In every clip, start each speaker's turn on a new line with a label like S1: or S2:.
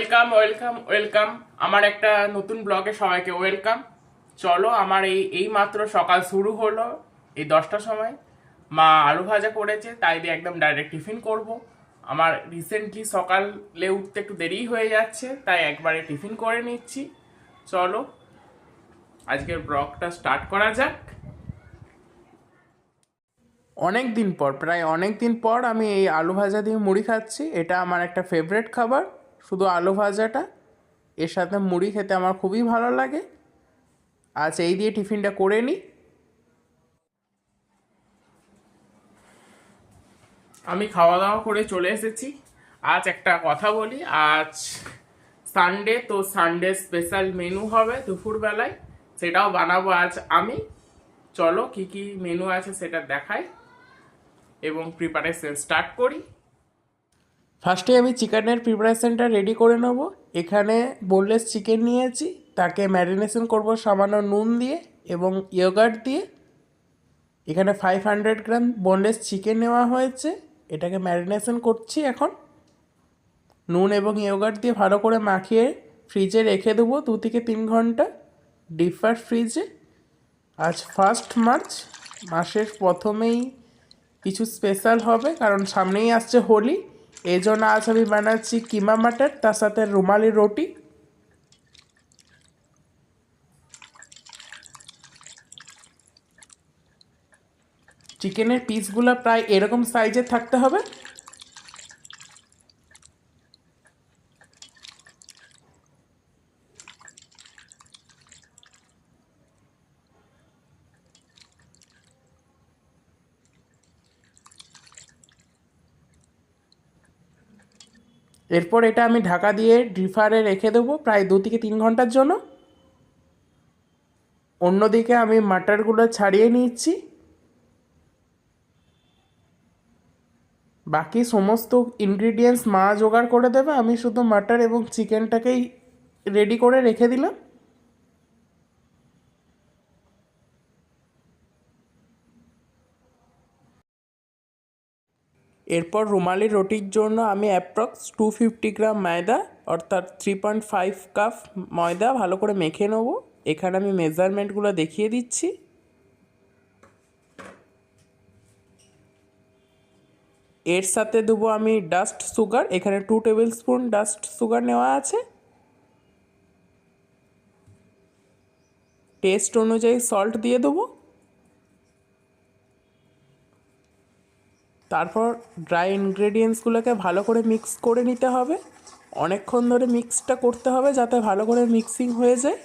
S1: Welcome welcome welcome আমার একটা নতুন ব্লগে সবাইকে ওয়েলকাম। চলো, আমার এই মাত্র সকাল শুরু হলো। এই 10টার সময় মা আলু ভাজা করেছে, তাই দিয়ে একদম ডাইরেক্ট টিফিন করব। আমার রিসেন্টলি সকালে উঠতে একটু দেরি হয়ে যাচ্ছে, তাই একবারে টিফিন করে নিচ্ছি। চলো আজকের ব্লগটা স্টার্ট করা যাক। প্রায় অনেক দিন পর আমি এই আলু ভাজা দিয়ে মুড়ি খাচ্ছি। এটা আমার একটা ফেভারিট খাবার, শুধু আলু ভাজাটা। এর সাথে মুড়ি খেতে আমার খুবই ভালো লাগে। আজ এই দিয়ে টিফিনটা করে নিই। আমি খাওয়া দাওয়া করে চলে এসেছি। আজ একটা কথা বলি, আজ সানডে, তো সানডে স্পেশাল মেনু হবে দুপুরবেলায়, সেটাও বানাবো আজ আমি। চলো কি কি মেনু আছে সেটা দেখাই এবং প্রিপারেশন স্টার্ট করি। ফার্স্টে আমি চিকেনের প্রিপারেশনটা রেডি করে নেব। এখানে বোনলেস চিকেন নিয়েছি, তাকে ম্যারিনেশন করব সামান্য নুন দিয়ে এবং ইয়োগার্ট দিয়ে। এখানে 500 গ্রাম বোনলেস চিকেন নেওয়া হয়েছে, এটাকে ম্যারিনেশন করছি এখন। নুন এবং ইয়োগার্ট দিয়ে ভালো করে মাখিয়ে ফ্রিজে রেখে দেবো 2 থেকে 3 ঘন্টা ডিপ ফ্রিজে। আজ 1 মার্চ, মাসের প্রথমেই কিছু স্পেশাল হবে, কারণ সামনেই আসছে হোলি। এই জন্য আজ আমি বানাচ্ছি কিমা মাটার, তার সাথে রুমালি রুটি। চিকেনের পিসগুলো প্রায় এরকম সাইজের থাকতে হবে। এরপর এটা আমি ঢাকা দিয়ে ডিফারে রেখে দেবো প্রায় 2 থেকে 3 ঘন্টার জন্য। অন্যদিকে আমি মাটারগুলো ছাড়িয়ে নিচ্ছি। বাকি সমস্ত ইনগ্রিডিয়েন্টস মা জোগাড় করে দেবে, আমি শুধু মাটার এবং চিকেনটাকেই রেডি করে রেখে দিলাম। এরপর রুমালি রুটির জন্য আমি অ্যাপ্রক্স 250 গ্রাম ময়দা, অর্থাৎ 3.5 কাপ ময়দা ভালো করে মেখে নেব। এখানে আমি মেজারমেন্টগুলো দেখিয়ে দিচ্ছি। এর সাথে দেবো আমি ডাস্ট সুগার, এখানে 2 টেবিল স্পুন ডাস্ট সুগার নেওয়া আছে। টেস্ট অনুযায়ী সল্ট দিয়ে দেবো। তারপর ড্রাই ইনগ্রেডিয়েন্টসগুলোকে ভালো করে মিক্স করে নিতে হবে। অনেকক্ষণ ধরে মিক্সটা করতে হবে যাতে ভালো করে মিক্সিং হয়ে যায়।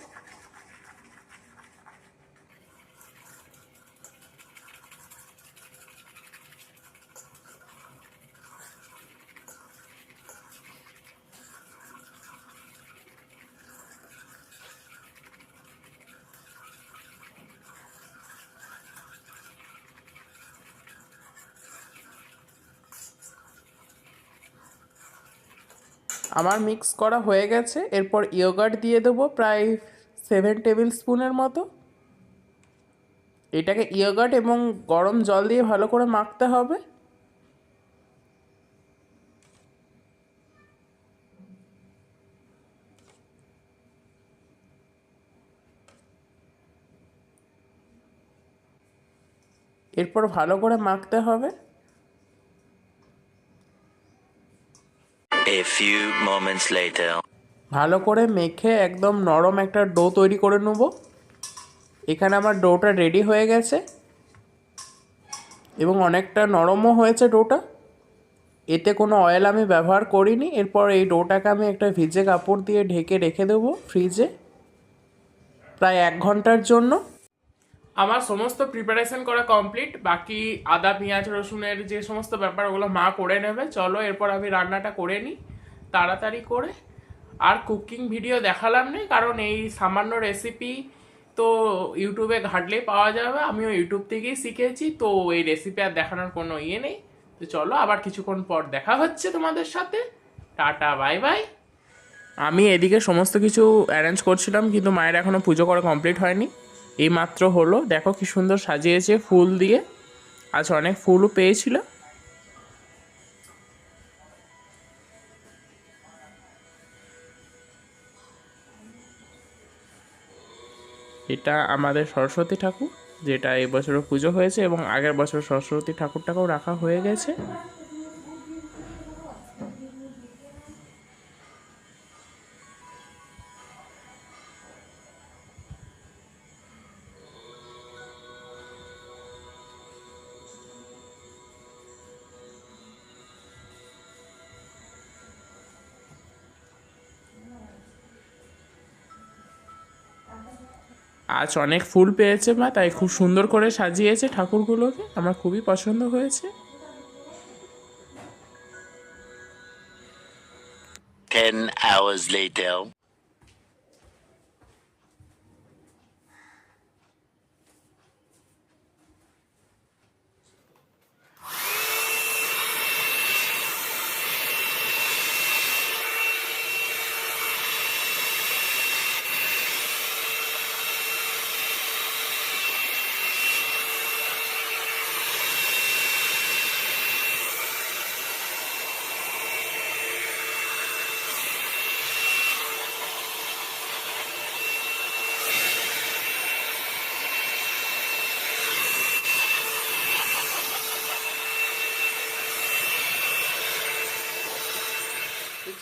S1: আমার মিক্স করা হয়ে গেছে। এরপর ইয়োগার্ট দিয়ে দেবো প্রায় 7 টেবিল স্পুনের মতো। এটাকে ইয়োগার্ট এবং গরম জল দিয়ে ভালো করে মাখতে হবে। এরপর ভালো করে মাখতে হবে।
S2: A few moments later.
S1: ভালো করে মেখে একদম নরম একটা ডো তৈরি করে নেব। এখানে আমার ডোটা রেডি হয়ে গেছে এবং অনেকটা নরমও হয়েছে ডোটা। এতে কোনো অয়েল আমি ব্যবহার করিনি। এরপর এই ডোটাকে আমি একটা ভিজে কাপড় দিয়ে ঢেকে রেখে দেবো ফ্রিজে প্রায় 1 ঘন্টার জন্য। আমার সমস্ত প্রিপারেশন করা কমপ্লিট। বাকি আদা পেঁয়াজ রসুনের যে সমস্ত ব্যাপার ওগুলো মা করে নেবে। চলো এরপর আমি রান্নাটা করে নিই তাড়াতাড়ি করে। আর কুকিং ভিডিও দেখালাম না, কারণ এই সামান্য রেসিপি তো ইউটিউবে ঘাটলেই পাওয়া যাবে। আমিও ইউটিউব থেকেই শিখেছি, তো এই রেসিপি আর দেখানোর কোনো ইয়ে নেই। তো চলো আবার কিছুক্ষণ পর দেখা হচ্ছে তোমাদের সাথে। Tata, bye bye. আমি এদিকে সমস্ত কিছু অ্যারেঞ্জ করছিলাম, কিন্তু মায়ের এখনও পুজো করা কমপ্লিট হয়নি। এই মাত্র হলো, দেখো কি সুন্দর সাজিয়েছে ফুল দিয়ে। আজ অনেক ফুলও পেয়েছিল। এটা আমাদের সরস্বতী ঠাকুর, যেটা এবছরও পুজো হয়েছে এবং আগের বছর সরস্বতী ঠাকুরটাকেও রাখা হয়ে গেছে। আজ অনেক ফুল পেয়েছে মা, তাই খুব সুন্দর করে সাজিয়েছে ঠাকুরগুলোকে, আমার খুবই পছন্দ হয়েছে।
S2: 10 hours later.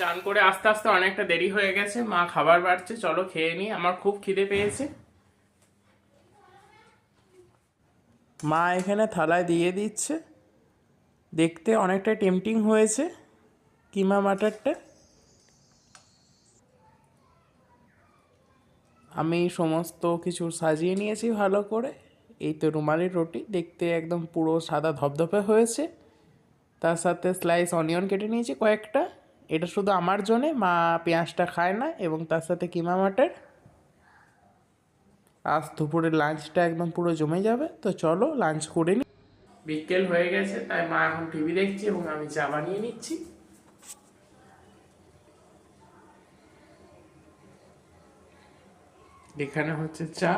S1: চান করে আস্তে আস্তে অনেকটা দেরি হয়ে গেছে, মা খাবার বাড়ছে, চলো খেয়ে নিই, আমার খুব খিদে পেয়েছে। মা এখানে থালায় দিয়ে দিচ্ছে, দেখতে অনেকটা টেম্পটিং হয়েছে কিমা মাটারটা। আমি সমস্ত কিছু সাজিয়ে নিয়েছি ভালো করে। এই তো রুমালি রুটি, দেখতে একদম পুরো সাদা ধপধপে হয়েছে। তার সাথে স্লাইস অনিয়ন কেটে নিয়েছি কয়েকটা, এটা শুধু আমার জন্যে, মা পেঁয়াজটা খায় না। এবং তার সাথে কিমা মাটার। আজ দুপুরের লাঞ্চটা একদম পুরো জমে যাবে, তো চলো লাঞ্চ করে নিই। বিকেল হয়ে গেছে, তাই মা এখন টিভি দেখছে এবং আমি চা বানিয়ে নিচ্ছি। এখানে হচ্ছে চা।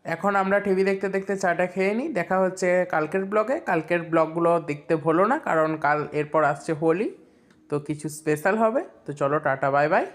S1: এখন আমরা টিভি দেখতে দেখতে চাটা খেয়ে নিই। দেখা হচ্ছে কালকের ব্লগে। কালকের ব্লগগুলো দেখতে ভুলো না, কারণ কাল এরপর আসছে হোলি, তো কিছু স্পেশাল হবে। তো চলো টাটা, বাই বাই।